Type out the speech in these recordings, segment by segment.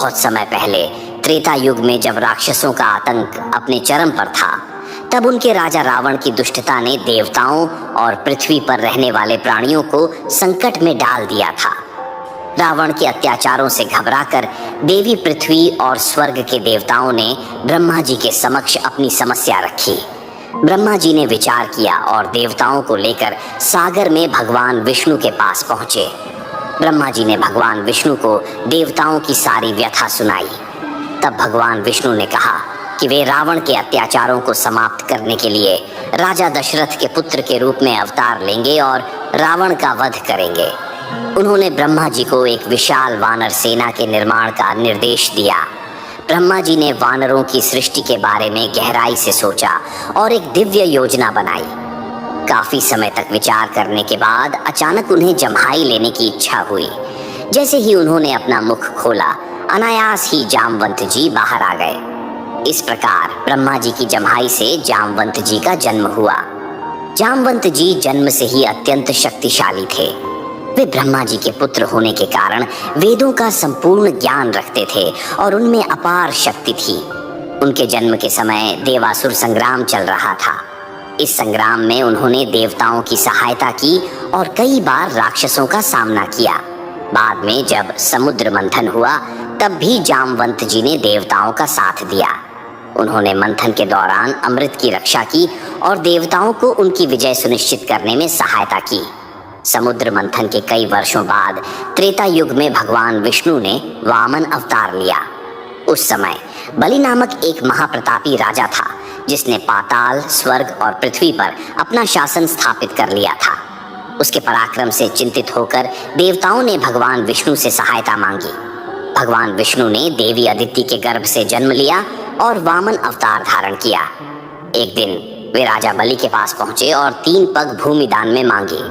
बहुत समय पहले त्रेता युग में जब राक्षसों का आतंक अपने चरम पर था, तब उनके राजा रावण की दुष्टता ने देवताओं और पृथ्वी पर रहने वाले प्राणियों को संकट में डाल दिया था। रावण के अत्याचारों से घबराकर देवी पृथ्वी और स्वर्ग के देवताओं ने ब्रह्मा जी के समक्ष अपनी समस्या रखी। ब्रह्मा जी ने विचार किया और देवताओं को लेकर सागर में भगवान विष्णु के पास पहुंचे। ब्रह्मा जी ने भगवान विष्णु को देवताओं की सारी व्यथा सुनाई। तब भगवान विष्णु ने कहा कि वे रावण के अत्याचारों को समाप्त करने के लिए राजा दशरथ के पुत्र के रूप में अवतार लेंगे और रावण का वध करेंगे। उन्होंने ब्रह्मा जी को एक विशाल वानर सेना के निर्माण का निर्देश दिया। ब्रह्मा जी ने वानरों की सृष्टि के बारे में गहराई से सोचा और एक दिव्य योजना बनाई। काफी समय तक विचार करने के बाद अचानक उन्हें जम्हाई लेने की इच्छा हुई। जैसे ही उन्होंने अपना मुख खोला, अनायास ही जामवंत जी बाहर आ गए। इस प्रकार ब्रह्मा जी की जम्हाई से जामवंत जी का जन्म हुआ। जामवंत जी जन्म से ही अत्यंत शक्तिशाली थे। वे ब्रह्मा जी के पुत्र होने के कारण वेदों का संपूर्ण ज्ञान रखते थे और उनमें अपार शक्ति थी। उनके जन्म के समय देवासुर संग्राम चल रहा था। इस संग्राम में उन्होंने देवताओं की सहायता की और कई बार राक्षसों का सामना किया। बाद में जब समुद्र मंथन हुआ, तब भी जामवंत जी ने देवताओं का साथ दिया। उन्होंने मंथन के दौरान अमृत की रक्षा की और देवताओं को उनकी विजय सुनिश्चित करने में सहायता की। समुद्र मंथन के कई वर्षों बाद त्रेता युग में भगवान विष्णु ने वामन अवतार लिया। उस समय बलि नामक एक महाप्रतापी राजा था, जिसने पाताल, स्वर्ग और पृथ्वी पर अपना शासन स्थापित कर लिया था। उसके पराक्रम से चिंतित होकर देवताओं ने भगवान विष्णु से सहायता मांगी। भगवान विष्णु ने देवी अदिति के गर्भ से जन्म लिया और वामन अवतार धारण किया। एक दिन वे राजा बलि के पास पहुंचे और 3 पग भूमि दान में मांगी।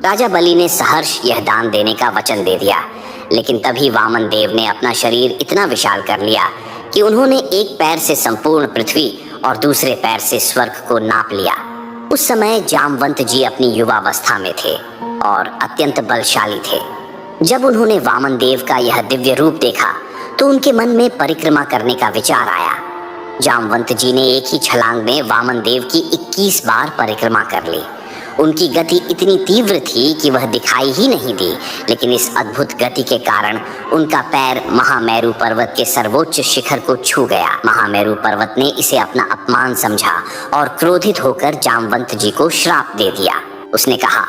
राजा बलि ने सहर्ष यह दान देने का वचन दे दिया, लेकिन तभी वामन देव ने अपना शरीर इतना विशाल कर लिया कि उन्होंने एक पैर से संपूर्ण पृथ्वी और दूसरे पैर से स्वर्ग को नाप लिया। उस समय जामवंत जी अपनी युवावस्था में थे और अत्यंत बलशाली थे। जब उन्होंने वामन देव का यह दिव्य रूप देखा, तो उनके मन में परिक्रमा करने का विचार आया। जामवंत जी ने एक ही छलांग में वामन देव की 21 बार परिक्रमा कर ली। उनकी गति इतनी तीव्र थी कि वह दिखाई ही नहीं दी, लेकिन इस अद्भुत गति के कारण उनका पैर महामेरु पर्वत के सर्वोच्च शिखर को छू गया। महामेरु पर्वत ने इसे अपना अपमान समझा और क्रोधित होकर जामवंत जी को श्राप दे दिया। उसने कहा,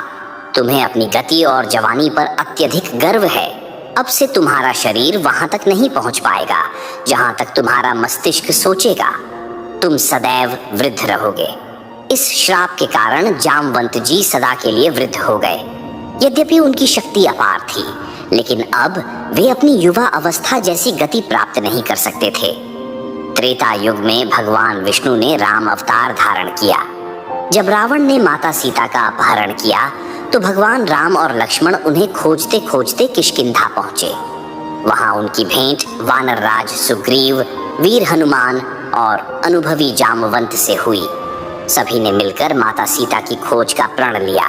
तुम्हें अपनी गति और जवानी पर अत्यधिक गर्व है। अब से तुम्हारा शरीर वहां तक नहीं पहुंच पाएगा जहां तक तुम्हारा मस्तिष्क सोचेगा। तुम सदैव वृद्ध रहोगे। इस श्राप के कारण जामवंत जी सदा के लिए वृद्ध हो गए। यद्यपि उनकी शक्ति अपार थी, लेकिन अब वे अपनी युवा अवस्था जैसी गति प्राप्त नहीं कर सकते थे। त्रेता युग में भगवान विष्णु ने राम अवतार धारण किया। जब रावण ने माता सीता का अपहरण किया, तो भगवान राम और लक्ष्मण उन्हें खोजते खोजते किष्किंधा पहुंचे। वहां उनकी भेंट वानर राज सुग्रीव, वीर हनुमान और अनुभवी जामवंत से हुई। सभी ने मिलकर माता सीता की खोज का प्रण लिया।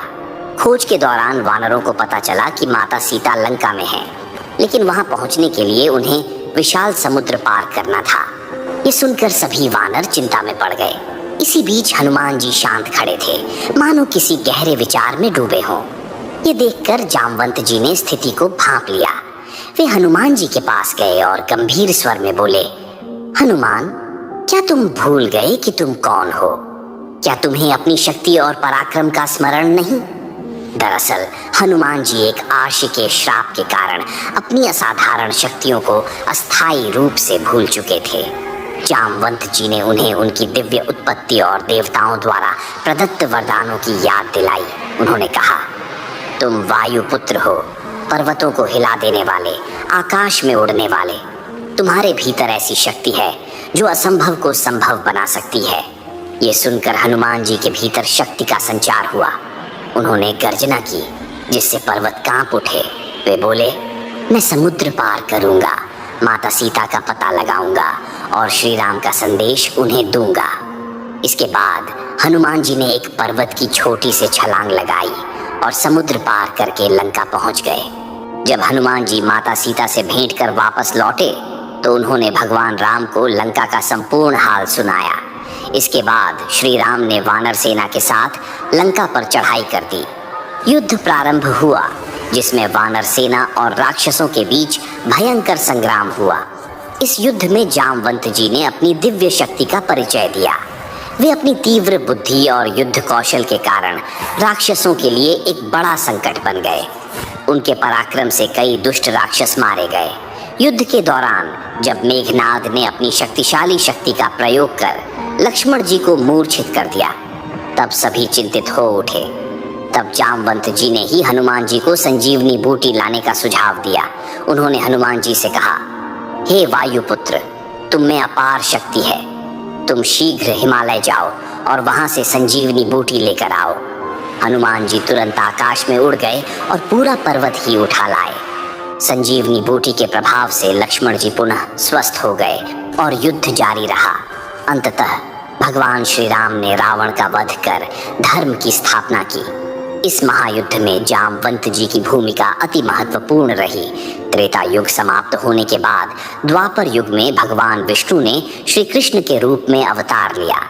खोज के दौरान वानरों को पता चला कि माता सीता लंका में हैं, लेकिन वहां पहुंचने के लिए उन्हें विशाल समुद्र पार करना था। ये सुनकर सभी वानर चिंता में पड़ गए। इसी बीच हनुमान जी शांत खड़े थे, मानो किसी गहरे विचार में डूबे हों। ये देखकर जामवंत जी ने स्थिति को भांप लिया। वे हनुमान जी के पास गए और गंभीर स्वर में बोले, हनुमान, क्या तुम भूल गए कि तुम कौन हो? क्या तुम्हें अपनी शक्ति और पराक्रम का स्मरण नहीं? दरअसल हनुमान जी एक आर्षि के श्राप के कारण अपनी असाधारण शक्तियों को अस्थायी रूप से भूल चुके थे। जामवंत जी ने उन्हें उनकी दिव्य उत्पत्ति और देवताओं द्वारा प्रदत्त वरदानों की याद दिलाई। उन्होंने कहा, तुम वायु पुत्र हो, पर्वतों को हिला देने वाले, आकाश में उड़ने वाले। तुम्हारे भीतर ऐसी शक्ति है जो असंभव को संभव बना सकती है। ये सुनकर हनुमान जी के भीतर शक्ति का संचार हुआ। उन्होंने गर्जना की, जिससे पर्वत कांप उठे। वे बोले, मैं समुद्र पार करूंगा, माता सीता का पता लगाऊंगा और श्री राम का संदेश उन्हें दूंगा। इसके बाद हनुमान जी ने एक पर्वत की छोटी से छलांग लगाई और समुद्र पार करके लंका पहुंच गए। जब हनुमान जी माता सीता से भेंट कर वापस लौटे, तो उन्होंने भगवान राम को लंका का संपूर्ण हाल सुनाया। इसके बाद श्री राम ने वानर सेना के साथ लंका पर चढ़ाई कर दी। युद्ध प्रारंभ हुआ, जिसमें वानर सेना और राक्षसों के बीच भयंकर संग्राम हुआ। इस युद्ध में जामवंत जी ने अपनी दिव्य शक्ति का परिचय दिया। वे अपनी तीव्र बुद्धि और युद्ध कौशल के कारण राक्षसों के लिए एक बड़ा संकट बन गए। उनके पराक्रम से कई दुष्ट राक्षस मारे गए। युद्ध के दौरान जब मेघनाद ने अपनी शक्तिशाली शक्ति का प्रयोग कर लक्ष्मण जी को मूर्छित कर दिया, तब सभी चिंतित हो उठे। तब जामवंत जी ने ही हनुमान जी को संजीवनी बूटी लाने का सुझाव दिया। उन्होंने हनुमान जी से कहा, हे वायुपुत्र, तुम में अपार शक्ति है। तुम शीघ्र हिमालय जाओ और वहां से संजीवनी बूटी लेकर आओ। हनुमान जी तुरंत आकाश में उड़ गए और पूरा पर्वत ही उठा लाए। संजीवनी बूटी के प्रभाव से लक्ष्मण जी पुनः स्वस्थ हो गए और युद्ध जारी रहा। अंततः भगवान श्री राम ने रावण का वध कर धर्म की स्थापना की। इस महायुद्ध में जामवंत जी की भूमिका अति महत्वपूर्ण रही। त्रेता युग समाप्त होने के बाद द्वापर युग में भगवान विष्णु ने श्री कृष्ण के रूप में अवतार लिया।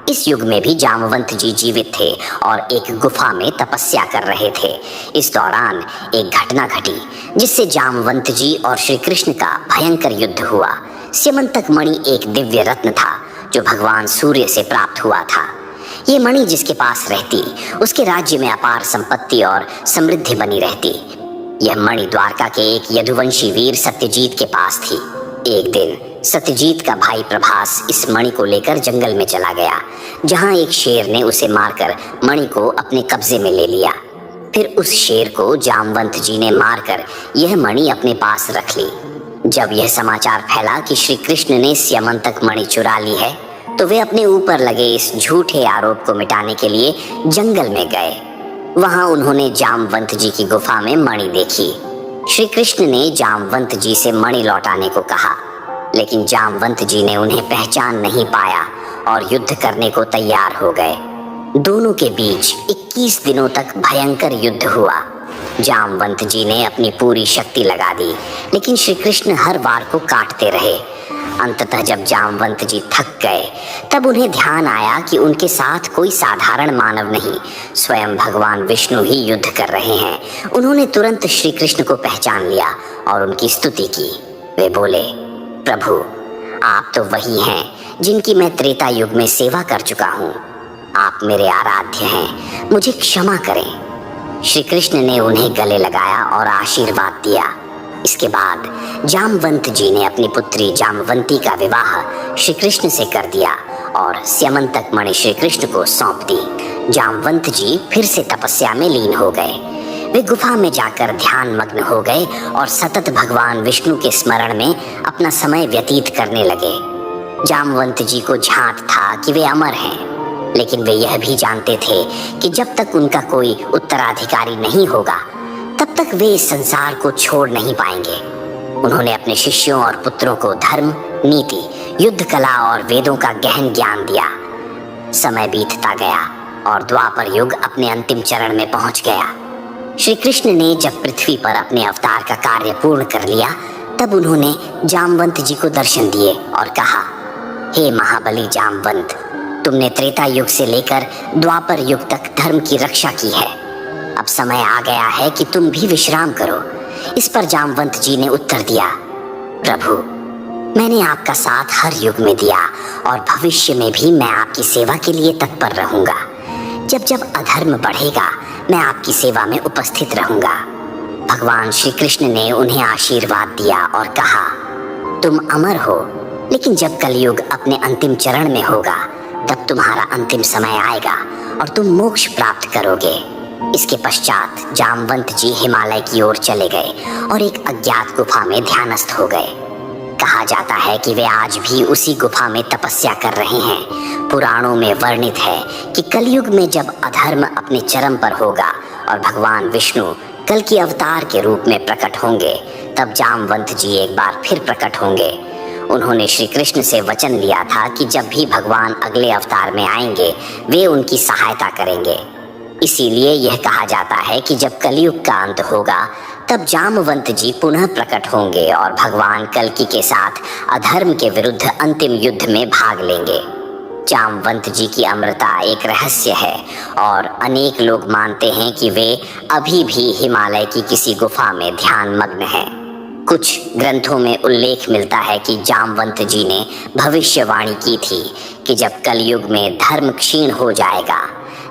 इस युग में भी जामवंत जी जीवित थे और एक गुफा में तपस्या कर रहे थे। इस दौरान एक घटना घटी जिससे जामवंत जी और श्री कृष्ण का भयंकर युद्ध हुआ। स्यमंतक मणि एक दिव्य रत्न था जो भगवान सूर्य से प्राप्त हुआ था। ये मणि जिसके पास रहती, उसके राज्य में अपार संपत्ति और समृद्धि बनी रहती। यह मणि द्वारका के एक यदुवंशी वीर सत्यजीत के पास थी। एक दिन सत्यजीत का भाई प्रभास इस मणि को लेकर जंगल में चला गया, जहां एक शेर ने उसे मारकर मणि को अपने कब्जे में ले लिया। फिर उस शेर को जामवंत जी ने मारकर यह मणि अपने पास रख ली। जब यह समाचार फैला कि श्री कृष्ण ने स्यमंतक मणि चुरा ली है, तो वे अपने ऊपर लगे इस झूठे आरोप को मिटाने के लिए जंगल में गए। वहां उन्होंने जामवंत जी की गुफा में मणि देखी। श्री कृष्ण ने जामवंत जी से मणि लौटाने को कहा, लेकिन जामवंत जी ने उन्हें पहचान नहीं पाया और युद्ध करने को तैयार हो गए। दोनों के बीच 21 दिनों तक भयंकर युद्ध हुआ। जामवंत जी ने अपनी पूरी शक्ति लगा दी, लेकिन श्री कृष्ण हर बार को काटते रहे। अंततः जब जामवंत जी थक गए, तब उन्हें ध्यान आया कि उनके साथ कोई साधारण मानव नहीं, स्वयं भगवान विष्णु ही युद्ध कर रहे हैं। उन्होंने तुरंत श्री कृष्ण को पहचान लिया और उनकी स्तुति की। वे बोले, प्रभु, आप तो वही हैं जिनकी मैं त्रेता युग में सेवा कर चुका हूँ। आप मेरे आराध्य हैं, मुझे क्षमा करें। श्री कृष्ण ने उन्हें गले लगाया और आशीर्वाद दिया। इसके बाद जामवंत जी ने अपनी पुत्री जामवंती का विवाह श्री कृष्ण से कर दिया और स्यमंतक मणि श्री कृष्ण को सौंप दी। जामवंत जी फिर से तपस्या में लीन हो गए। वे गुफा में जाकर ध्यान मग्न हो गए और सतत भगवान विष्णु के स्मरण में अपना समय व्यतीत करने लगे। जामवंत जी को झांट था कि वे अमर हैं, लेकिन वे यह भी जानते थे कि जब तक उनका कोई उत्तराधिकारी नहीं होगा, तब तक वे इस संसार को छोड़ नहीं पाएंगे। उन्होंने अपने शिष्यों और पुत्रों को धर्म, नीति, युद्ध कला और वेदों का गहन ज्ञान दिया। समय बीतता गया और द्वापर युग अपने अंतिम चरण में पहुंच गया। श्री कृष्ण ने जब पृथ्वी पर अपने अवतार का कार्य पूर्ण कर लिया, तब उन्होंने जामवंत जी को दर्शन दिए और कहा, हे महाबली जामवंत, तुमने त्रेता युग से लेकर द्वापर युग तक धर्म की रक्षा की है। अब समय आ गया है कि तुम भी विश्राम करो। इस पर जामवंत जी ने उत्तर दिया, प्रभु, मैंने आपका साथ हर युग में दिया और भविष्य में भी मैं आपकी सेवा के लिए तत्पर रहूंगा। जब जब अधर्म बढ़ेगा, मैं आपकी सेवा में उपस्थित रहूंगा। भगवान श्री कृष्ण ने उन्हें आशीर्वाद दिया और कहा, तुम अमर हो, लेकिन जब कलयुग अपने अंतिम चरण में होगा, तब तुम्हारा अंतिम समय आएगा और तुम मोक्ष प्राप्त करोगे। इसके पश्चात जामवंत जी हिमालय की ओर चले गए और एक अज्ञात गुफा में ध्यानस्थ हो गए। कहा जाता है कि वे आज भी उसी गुफा में तपस्या कर रहे हैं। पुराणों में वर्णित है कि कलयुग में जब अधर्म अपने चरम पर होगा और भगवान विष्णु कल की अवतार के रूप में प्रकट होंगे, तब जामवंत जी एक बार फिर प्रकट होंगे। उन्होंने श्री कृष्ण से वचन लिया था कि जब भी भगवान अगले अवतार में आएंगे, वे उनकी सहायता करेंगे। इसीलिए यह कहा जाता है कि जब कलयुग का अंत होगा, तब जामवंत जी पुनः प्रकट होंगे और भगवान कल्कि के साथ अधर्म के विरुद्ध अंतिम युद्ध में भाग लेंगे। जामवंत जी की अमरता एक रहस्य है और अनेक लोग मानते हैं कि वे अभी भी हिमालय की किसी गुफा में ध्यान मग्न हैं। कुछ ग्रंथों में उल्लेख मिलता है कि जामवंत जी ने भविष्यवाणी की थी कि जब कलयुग में धर्म क्षीण हो जाएगा,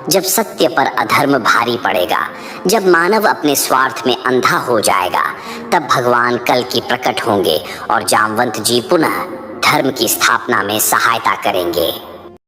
जब सत्य पर अधर्म भारी पड़ेगा, जब मानव अपने स्वार्थ में अंधा हो जाएगा, तब भगवान कल्कि प्रकट होंगे और जामवंत जी पुनः धर्म की स्थापना में सहायता करेंगे।